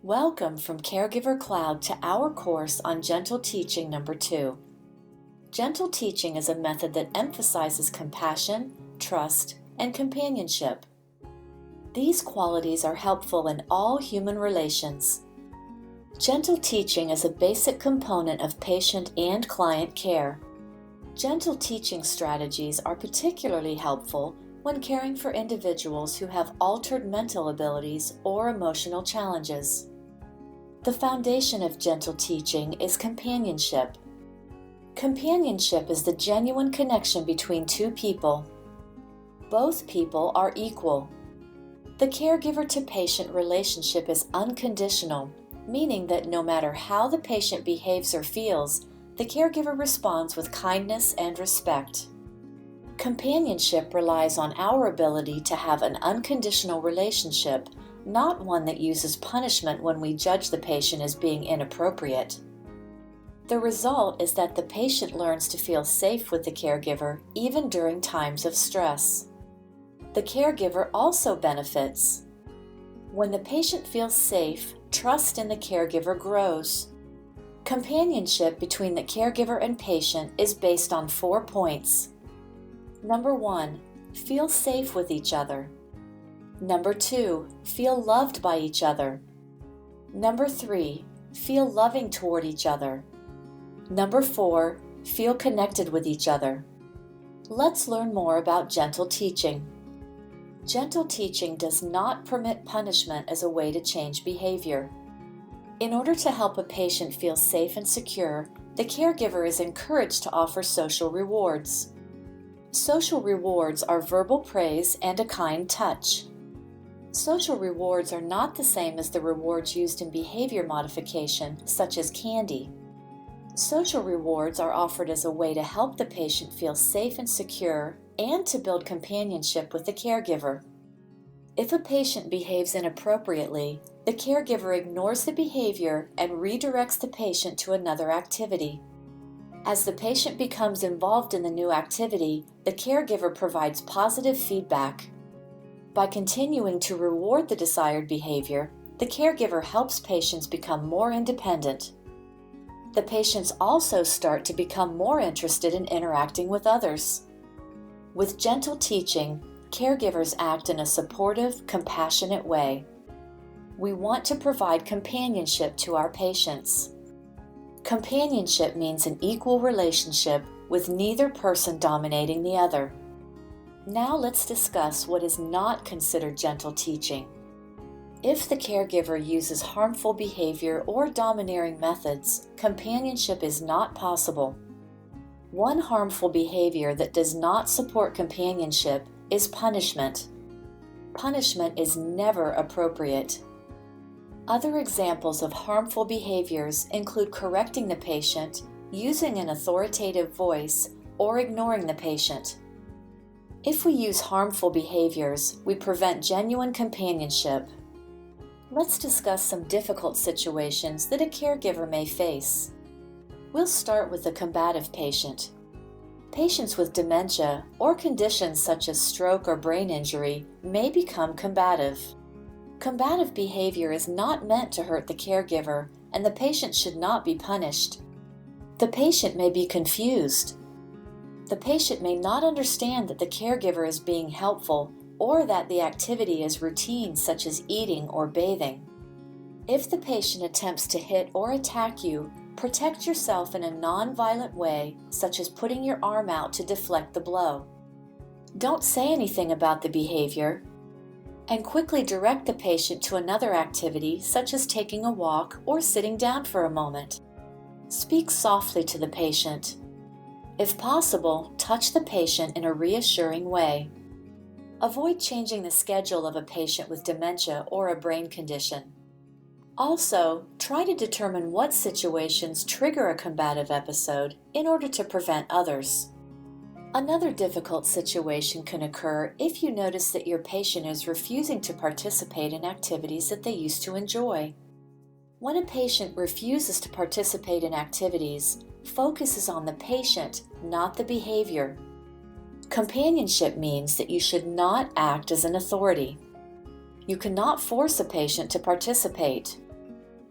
Welcome from Caregiver Cloud to our course on Gentle Teaching number 2. Gentle teaching is a method that emphasizes compassion, trust, and companionship. These qualities are helpful in all human relations. Gentle teaching is a basic component of patient and client care. Gentle teaching strategies are particularly helpful when caring for individuals who have altered mental abilities or emotional challenges. The foundation of gentle teaching is companionship. Companionship is the genuine connection between two people. Both people are equal. The caregiver-to-patient relationship is unconditional, meaning that no matter how the patient behaves or feels, the caregiver responds with kindness and respect. Companionship relies on our ability to have an unconditional relationship, not one that uses punishment when we judge the patient as being inappropriate. The result is that the patient learns to feel safe with the caregiver even during times of stress. The caregiver also benefits. When the patient feels safe, trust in the caregiver grows. Companionship between the caregiver and patient is based on 4 points. Number 1, feel safe with each other. Number 2, feel loved by each other. Number 3, feel loving toward each other. Number 4, feel connected with each other. Let's learn more about gentle teaching. Gentle teaching does not permit punishment as a way to change behavior. In order to help a patient feel safe and secure, the caregiver is encouraged to offer social rewards. Social rewards are verbal praise and a kind touch. Social rewards are not the same as the rewards used in behavior modification, such as candy. Social rewards are offered as a way to help the patient feel safe and secure and to build companionship with the caregiver. If a patient behaves inappropriately, the caregiver ignores the behavior and redirects the patient to another activity. As the patient becomes involved in the new activity, the caregiver provides positive feedback. By continuing to reward the desired behavior, the caregiver helps patients become more independent. The patients also start to become more interested in interacting with others. With gentle teaching, caregivers act in a supportive, compassionate way. We want to provide companionship to our patients. Companionship means an equal relationship with neither person dominating the other. Now let's discuss what is not considered gentle teaching. If the caregiver uses harmful behavior or domineering methods, companionship is not possible. One harmful behavior that does not support companionship is punishment. Punishment is never appropriate. Other examples of harmful behaviors include correcting the patient, using an authoritative voice, or ignoring the patient. If we use harmful behaviors, we prevent genuine companionship. Let's discuss some difficult situations that a caregiver may face. We'll start with the combative patient. Patients with dementia or conditions such as stroke or brain injury may become combative. Combative behavior is not meant to hurt the caregiver, and the patient should not be punished. The patient may be confused. The patient may not understand that the caregiver is being helpful or that the activity is routine, such as eating or bathing. If the patient attempts to hit or attack you, protect yourself in a non-violent way, such as putting your arm out to deflect the blow. Don't say anything about the behavior, and quickly direct the patient to another activity, such as taking a walk or sitting down for a moment. Speak softly to the patient. If possible, touch the patient in a reassuring way. Avoid changing the schedule of a patient with dementia or a brain condition. Also, try to determine what situations trigger a combative episode in order to prevent others. Another difficult situation can occur if you notice that your patient is refusing to participate in activities that they used to enjoy. When a patient refuses to participate in activities, focus is on the patient, not the behavior. Companionship means that you should not act as an authority. You cannot force a patient to participate.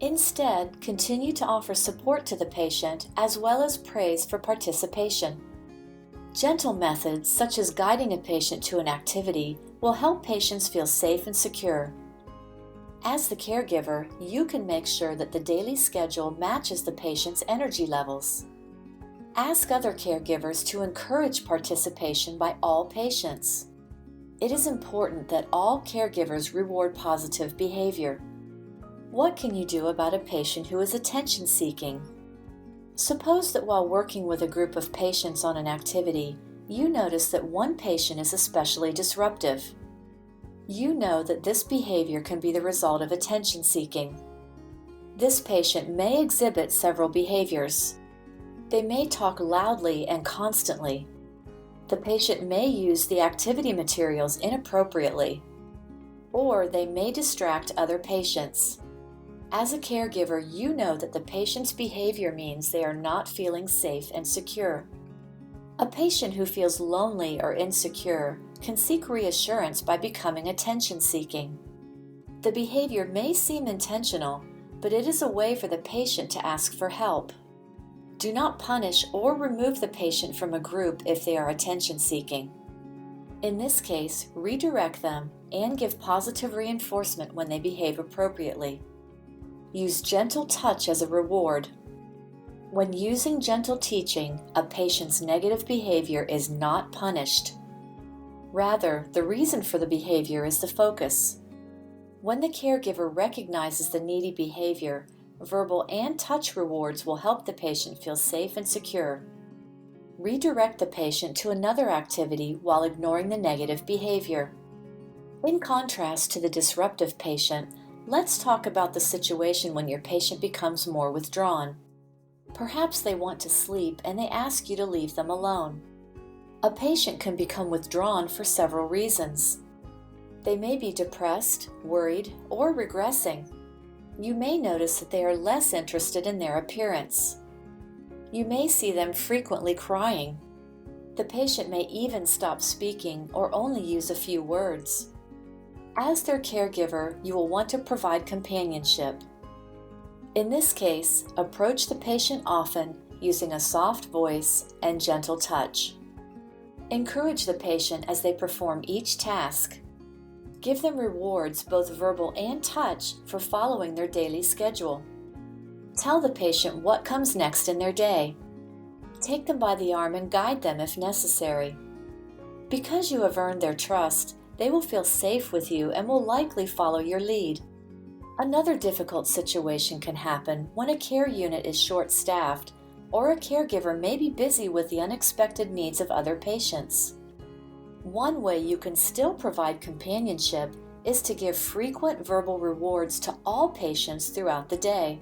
Instead, continue to offer support to the patient as well as praise for participation. Gentle methods, such as guiding a patient to an activity, will help patients feel safe and secure. As the caregiver, you can make sure that the daily schedule matches the patient's energy levels. Ask other caregivers to encourage participation by all patients. It is important that all caregivers reward positive behavior. What can you do about a patient who is attention-seeking? Suppose that while working with a group of patients on an activity, you notice that one patient is especially disruptive. You know that this behavior can be the result of attention-seeking. This patient may exhibit several behaviors. They may talk loudly and constantly. The patient may use the activity materials inappropriately, or they may distract other patients. As a caregiver, you know that the patient's behavior means they are not feeling safe and secure. A patient who feels lonely or insecure can seek reassurance by becoming attention-seeking. The behavior may seem intentional, but it is a way for the patient to ask for help. Do not punish or remove the patient from a group if they are attention-seeking. In this case, redirect them and give positive reinforcement when they behave appropriately. Use gentle touch as a reward. When using gentle teaching, a patient's negative behavior is not punished. Rather, the reason for the behavior is the focus. When the caregiver recognizes the needy behavior, verbal and touch rewards will help the patient feel safe and secure. Redirect the patient to another activity while ignoring the negative behavior. In contrast to the disruptive patient, let's talk about the situation when your patient becomes more withdrawn. Perhaps they want to sleep and they ask you to leave them alone. A patient can become withdrawn for several reasons. They may be depressed, worried, or regressing. You may notice that they are less interested in their appearance. You may see them frequently crying. The patient may even stop speaking or only use a few words. As their caregiver, you will want to provide companionship. In this case, approach the patient often using a soft voice and gentle touch. Encourage the patient as they perform each task. Give them rewards, both verbal and touch, for following their daily schedule. Tell the patient what comes next in their day. Take them by the arm and guide them if necessary. Because you have earned their trust, they will feel safe with you and will likely follow your lead. Another difficult situation can happen when a care unit is short-staffed or a caregiver may be busy with the unexpected needs of other patients. One way you can still provide companionship is to give frequent verbal rewards to all patients throughout the day.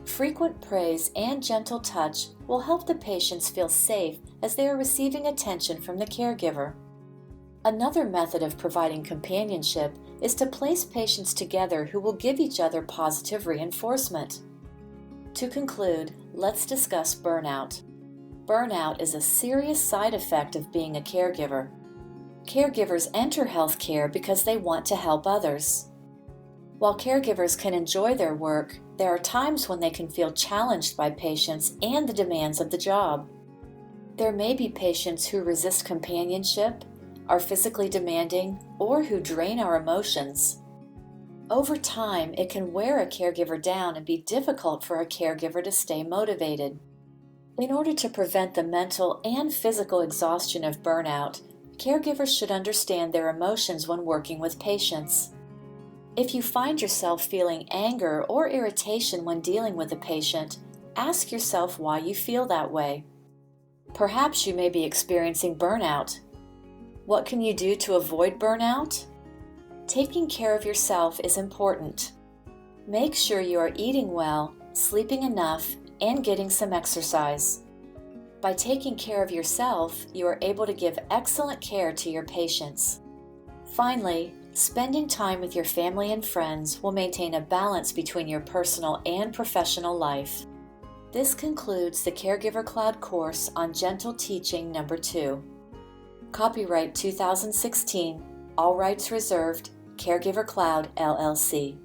Frequent praise and gentle touch will help the patients feel safe as they are receiving attention from the caregiver. Another method of providing companionship is to place patients together who will give each other positive reinforcement. To conclude, let's discuss burnout. Burnout is a serious side effect of being a caregiver. Caregivers enter healthcare because they want to help others. While caregivers can enjoy their work, there are times when they can feel challenged by patients and the demands of the job. There may be patients who resist companionship, are physically demanding, or who drain our emotions. Over time, it can wear a caregiver down and be difficult for a caregiver to stay motivated. In order to prevent the mental and physical exhaustion of burnout, caregivers should understand their emotions when working with patients. If you find yourself feeling anger or irritation when dealing with a patient, ask yourself why you feel that way. Perhaps you may be experiencing burnout. What can you do to avoid burnout? Taking care of yourself is important. Make sure you are eating well, sleeping enough, and getting some exercise. By taking care of yourself, you are able to give excellent care to your patients. Finally, spending time with your family and friends will maintain a balance between your personal and professional life. This concludes the Caregiver Cloud course on Gentle Teaching number 2. Copyright 2016, all rights reserved, Caregiver Cloud, LLC.